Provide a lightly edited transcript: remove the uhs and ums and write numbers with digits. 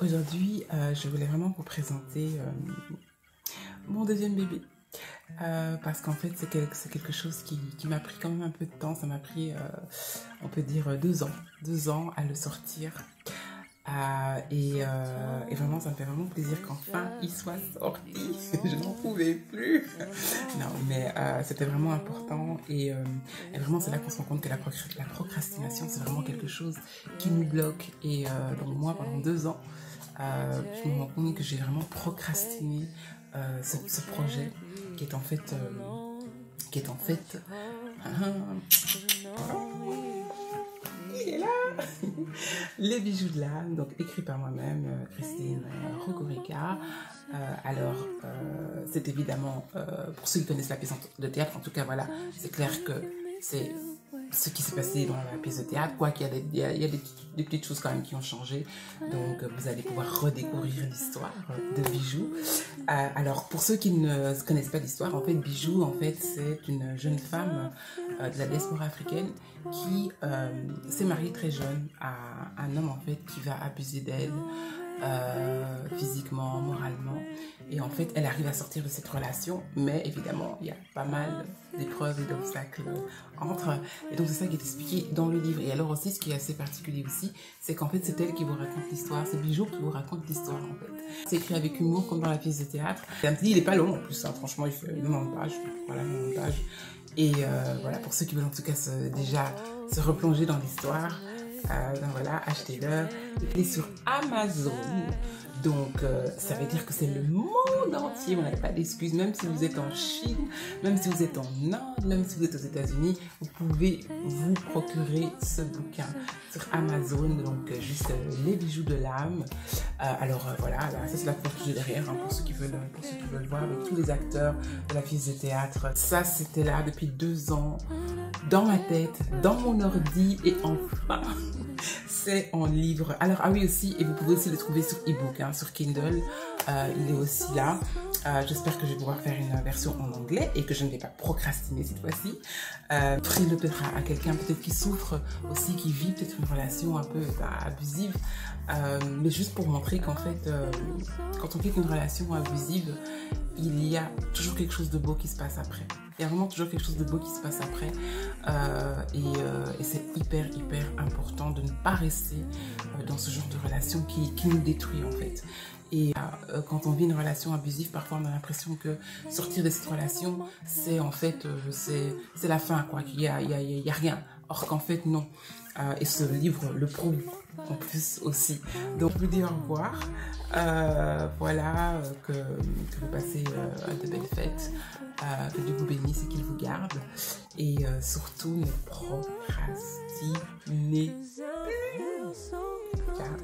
Aujourd'hui, je voulais vraiment vous présenter mon deuxième bébé. Parce qu'en fait, c'est quelque chose qui m'a pris quand même un peu de temps. Ça m'a pris, on peut dire, 2 ans. 2 ans à le sortir. Et vraiment, ça me fait vraiment plaisir qu'enfin il soit sorti. Je n'en pouvais plus. Non, mais c'était vraiment important. Et vraiment, c'est là qu'on se rend compte que la procrastination, c'est vraiment quelque chose qui nous bloque. Et donc moi, pendant 2 ans, je me rends compte que j'ai vraiment procrastiné ce projet qui est en fait... il est là. Les bijoux de l'âme, donc écrit par moi-même, Christine Rogorica. C'est évidemment, pour ceux qui connaissent la pièce de théâtre, en tout cas, voilà, c'est clair que c'est ce qui s'est passé dans la pièce de théâtre, quoi qu'il y a des petites choses quand même qui ont changé. Donc, vous allez pouvoir redécouvrir l'histoire de Bijou. Alors, pour ceux qui ne connaissent pas l'histoire, en fait, Bijou, en fait, c'est une jeune femme de la diaspora africaine qui s'est mariée très jeune à un homme, en fait, qui va abuser d'elle physiquement, moralement. Et en fait, elle arrive à sortir de cette relation, mais évidemment, il y a pas mal d'épreuves et d'obstacles entre. Et donc, c'est ça qui est expliqué dans le livre. Et alors aussi, ce qui est assez particulier aussi, c'est qu'en fait, c'est elle qui vous raconte l'histoire. C'est Bijou qui vous raconte l'histoire, en fait. C'est écrit avec humour, comme dans la pièce de théâtre. Il n'est pas long, en plus, hein. Franchement, il fait 90 pages. Voilà, 90 pages. Et voilà, pour ceux qui veulent en tout cas déjà se replonger dans l'histoire, donc voilà, achetez-le. Il est sur Amazon. Donc, ça veut dire que c'est le monde entier. Vous n'avez pas d'excuses. Même si vous êtes en Chine, même si vous êtes en Inde, même si vous êtes aux États-Unis, vous pouvez vous procurer ce bouquin sur Amazon. Donc, juste les bijoux de l'âme. Voilà, là, ça c'est la couverture que j'ai derrière, hein, pour ceux qui veulent voir, avec tous les acteurs de la pièce de théâtre. Ça, c'était là depuis 2 ans, dans ma tête, dans mon ordi, et enfin, c'est en livre. Alors, ah oui aussi, et vous pouvez aussi le trouver sur e-book, hein, sur Kindle, il est aussi là. J'espère que je vais pouvoir faire une version en anglais et que je ne vais pas procrastiner cette fois-ci. Offrez-le peut-être à quelqu'un peut-être qui souffre aussi, qui vit peut-être une relation un peu abusive, mais juste pour montrer qu'en fait, quand on quitte une relation abusive, il y a toujours quelque chose de beau qui se passe après. Il y a vraiment toujours quelque chose de beau qui se passe après. Et c'est hyper important de ne pas rester dans ce genre de relation qui nous détruit en fait. Et quand on vit une relation abusive, parfois on a l'impression que sortir de cette relation, c'est en fait, c'est la fin, quoi, qu'il y a rien. Or qu'en fait, non. Et ce livre le prouve en plus aussi. Donc, je vous dis au revoir. Voilà, que vous passez de belles fêtes. Que Dieu vous bénisse et qu'il vous garde. Et surtout, ne procrastinez plus. Ciao.